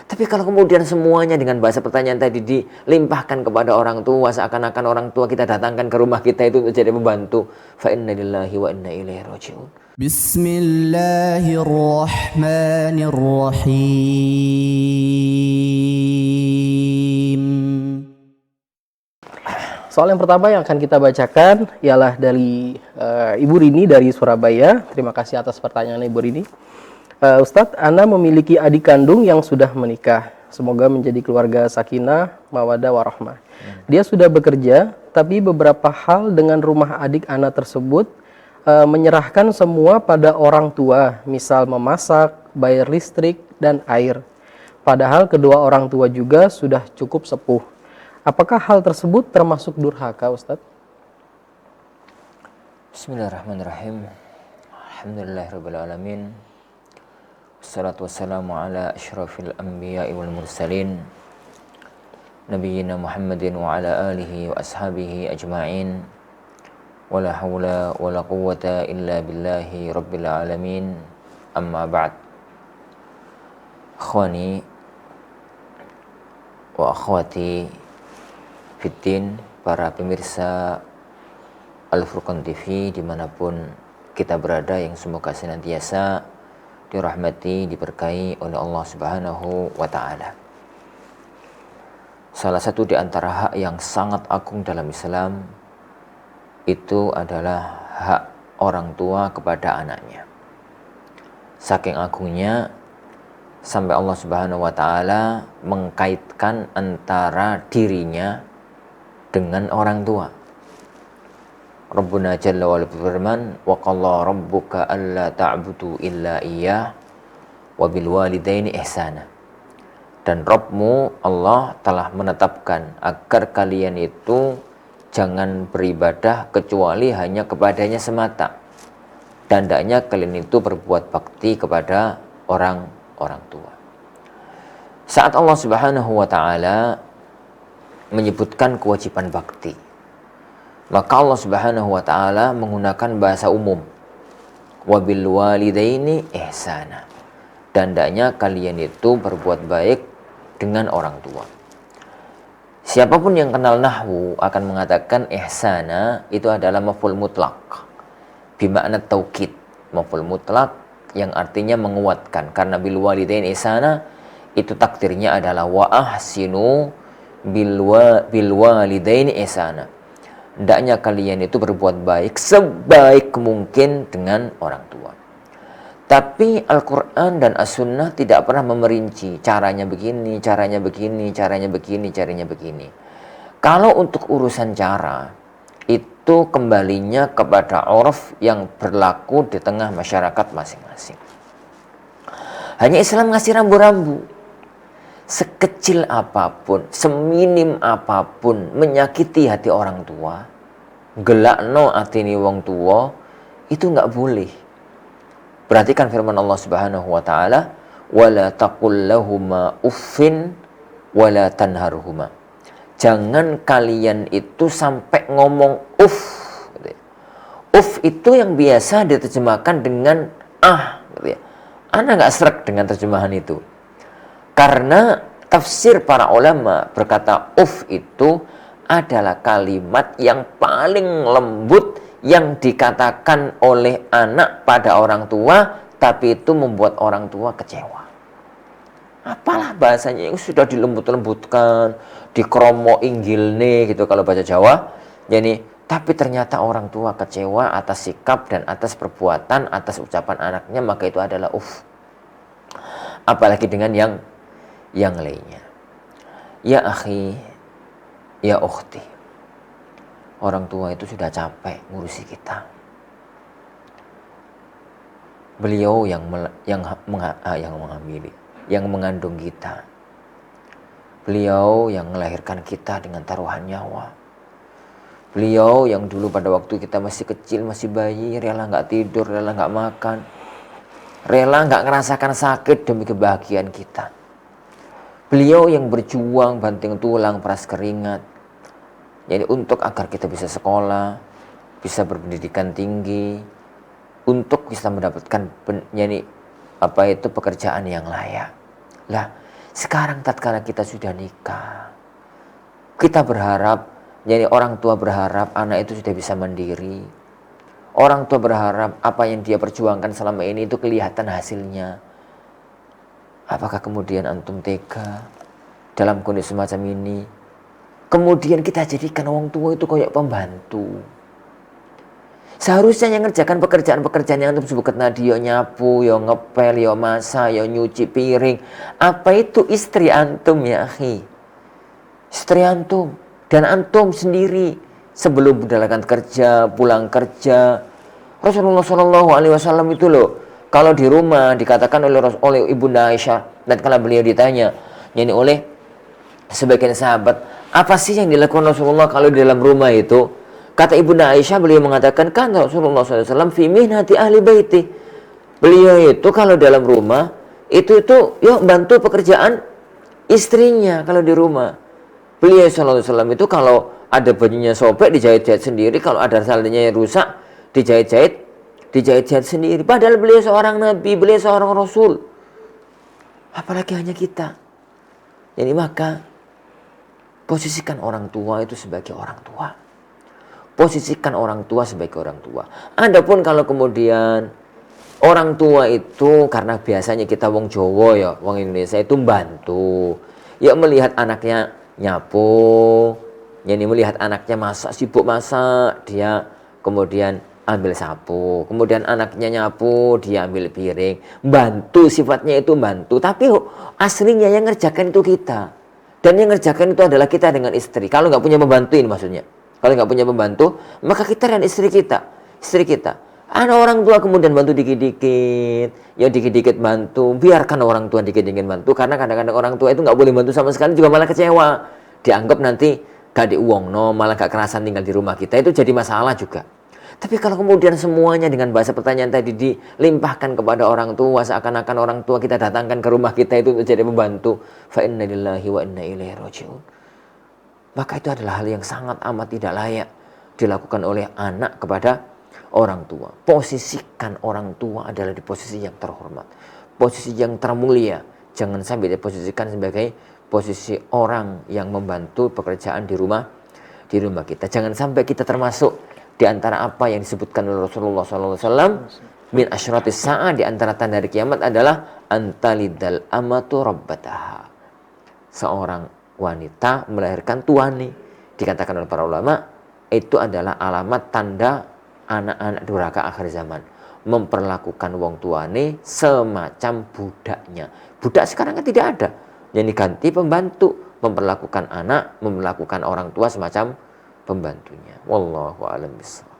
Tapi kalau kemudian semuanya dengan bahasa pertanyaan tadi dilimpahkan kepada orang tua, seakan-akan orang tua kita datangkan ke rumah kita itu untuk jadi pembantu, fa inna lillahi wa inna ilaihi raji'un. Bismillahirrahmanirrahim. Soal yang pertama yang akan kita bacakan ialah dari Ibu Rini dari Surabaya. Terima kasih atas pertanyaan Ibu Rini. Ustadz, Ana memiliki adik kandung yang sudah menikah. Semoga menjadi keluarga sakinah, mawadah, warahmah. Dia sudah bekerja, tapi beberapa hal dengan rumah adik Ana tersebut menyerahkan semua pada orang tua, misal memasak, bayar listrik, dan air. Padahal kedua orang tua juga sudah cukup sepuh. Apakah hal tersebut termasuk durhaka, Ustadz? Bismillahirrahmanirrahim. Alhamdulillahirabbil alamin. Wassalatu wassalamu ala asyrafil anbiya'i wal mursalin nabiyyina Muhammadin wa ala alihi wa ashabihi ajma'in. Wala hawla wala quwwata illa billahi rabbil alamin. Amma ba'd. Akhwani wa akhwati fiddin, para pemirsa Al-Furqan TV dimanapun kita berada, yang semoga senantiasa dirahmati, diberkahi oleh Allah Subhanahu wa Ta'ala. Salah satu di antara hak yang sangat agung dalam Islam itu adalah hak orang tua kepada anaknya. Saking agungnya sampai Allah Subhanahu wa Ta'ala mengkaitkan antara dirinya dengan orang tua. Rabbuna Jalla wa ala berfirman, wa qalla rabbuka alla ta'budu illa iyyah wa bil walidaini ihsana. Dan Rabbmu Allah telah menetapkan agar kalian itu jangan beribadah kecuali hanya kepadanya semata, dan hendaknya kalian itu berbuat bakti kepada orang tua. Saat Allah Subhanahu wa Ta'ala menyebutkan kewajiban bakti, maka Allah Subhanahu wa Ta'ala menggunakan bahasa umum, wabil walidaini ihsana, dan hendaknya kalian itu berbuat baik dengan orang tua. Siapapun yang kenal nahwu akan mengatakan ihsana itu adalah maf'ul mutlak bimakna taukid. Maf'ul mutlak yang artinya menguatkan, karena bil walidaini ihsana itu takdirnya adalah wa ahsinu bil walidaini ihsana. Hendaknya kalian itu berbuat baik sebaik mungkin dengan orang tua. Tapi Al-Quran dan As-Sunnah tidak pernah memerinci caranya begini, caranya begini, caranya begini, caranya begini. Kalau untuk urusan cara, itu kembalinya kepada urf yang berlaku di tengah masyarakat masing-masing. Hanya Islam ngasih rambu-rambu. Sekecil apapun, seminim apapun menyakiti hati orang tua, gelakno atini wong tua, itu nggak boleh. Perhatikan firman Allah Subhanahu wa Ta'ala, wala taqul lahuma uffin wala tanharhuma. Jangan kalian itu sampai ngomong uff. Uff itu yang biasa diterjemahkan dengan gitu ya. Ana nggak srek dengan terjemahan itu. Karena tafsir para ulama berkata uff itu adalah kalimat yang paling lembut yang dikatakan oleh anak pada orang tua, tapi itu membuat orang tua kecewa. Apalah bahasanya yang sudah dilembut-lembutkan, dikromo inggilne gitu kalau bahasa Jawa. Jadi, tapi ternyata orang tua kecewa atas sikap dan atas perbuatan, atas ucapan anaknya, maka itu adalah uff. Apalagi dengan yang lainnya. Ya akhi, ya ukhti, orang tua itu sudah capek ngurusi kita. Beliau yang menghamili, yang mengandung kita. Beliau yang melahirkan kita dengan taruhan nyawa. Beliau yang dulu pada waktu kita masih kecil, masih bayi, rela nggak tidur, rela nggak makan, rela nggak ngerasakan sakit demi kebahagiaan kita. Beliau yang berjuang banting tulang peras keringat, jadi untuk agar kita bisa sekolah, bisa berpendidikan tinggi, untuk bisa mendapatkan pekerjaan yang layak. Lah, Sekarang tatkala kita sudah nikah, kita berharap, jadi orang tua berharap anak itu sudah bisa mandiri. Orang tua berharap apa yang dia perjuangkan selama ini itu kelihatan hasilnya. Apakah kemudian antum tega dalam kondisi semacam ini? Kemudian kita jadikan orang tua itu kayak pembantu. Seharusnya yang ngerjakan pekerjaan-pekerjaan yang antum sebutkan tadi, yo nyapu, yo ngepel, yo masak, yo nyuci piring. Apa itu istri antum ya akhi? Istri antum. Dan antum sendiri sebelum menjalankan kerja, pulang kerja. Rasulullah SAW itu loh, kalau di rumah dikatakan oleh Ibunda Aisyah, dan kalau beliau ditanya, yani oleh sebagian sahabat, apa sih yang dilakukan Rasulullah kalau di dalam rumah itu? Kata Ibunda Aisyah, beliau mengatakan, kan Rasulullah SAW fi mihnati ahli baiti. Beliau itu kalau dalam rumah itu yuk bantu pekerjaan istrinya kalau di rumah. Beliau SAW itu kalau ada bajunya sobek dijahit-jahit sendiri, kalau ada saldonya yang rusak dijahit-jahit sendiri. Padahal beliau seorang nabi, beliau seorang rasul. Apalagi hanya kita. Jadi maka posisikan orang tua itu sebagai orang tua. Posisikan orang tua sebagai orang tua. Adapun kalau kemudian orang tua itu, karena biasanya kita wong Jawa ya, wong Indonesia itu bantu. Ya melihat anaknya nyapu, yani melihat anaknya masak, sibuk masak, dia kemudian ambil sapu. Kemudian anaknya nyapu, dia ambil piring. Bantu, sifatnya itu bantu. Tapi aslinya yang ngerjakan itu kita. Dan yang ngerjakan itu adalah kita dengan istri. Kalau nggak punya pembantu ini maksudnya. Kalau nggak punya pembantu, maka kita dan istri kita. Ada orang tua kemudian bantu dikit-dikit, ya dikit-dikit bantu. Biarkan orang tua dikit-dikit bantu, karena kadang-kadang orang tua itu nggak boleh bantu sama sekali, juga malah kecewa. Dianggap nanti gak diuangno, malah gak kerasan tinggal di rumah kita, itu jadi masalah juga. Tapi kalau kemudian semuanya dengan bahasa pertanyaan tadi dilimpahkan kepada orang tua, seakan-akan orang tua kita datangkan ke rumah kita itu untuk jadi pembantu, fa inna lillahi wa inna ilaihi raji'un. Maka itu adalah hal yang sangat amat tidak layak dilakukan oleh anak kepada orang tua. Posisikan orang tua adalah di posisi yang terhormat, posisi yang termulia. Jangan sampai diposisikan sebagai posisi orang yang membantu pekerjaan di rumah kita. Jangan sampai kita termasuk di antara apa yang disebutkan oleh Rasulullah SAW, min asyratis sa'ah, di antara tanda hari kiamat adalah antalidal amatu rabbataha. Seorang wanita melahirkan tuane. Dikatakan oleh para ulama, itu adalah alamat tanda anak-anak durhaka akhir zaman. Memperlakukan wong tuane semacam budaknya. Budak sekarang kan tidak ada. Yang diganti pembantu. Memperlakukan anak, memperlakukan orang tua semacam pembantunya. Wallahu a'lam bishawab.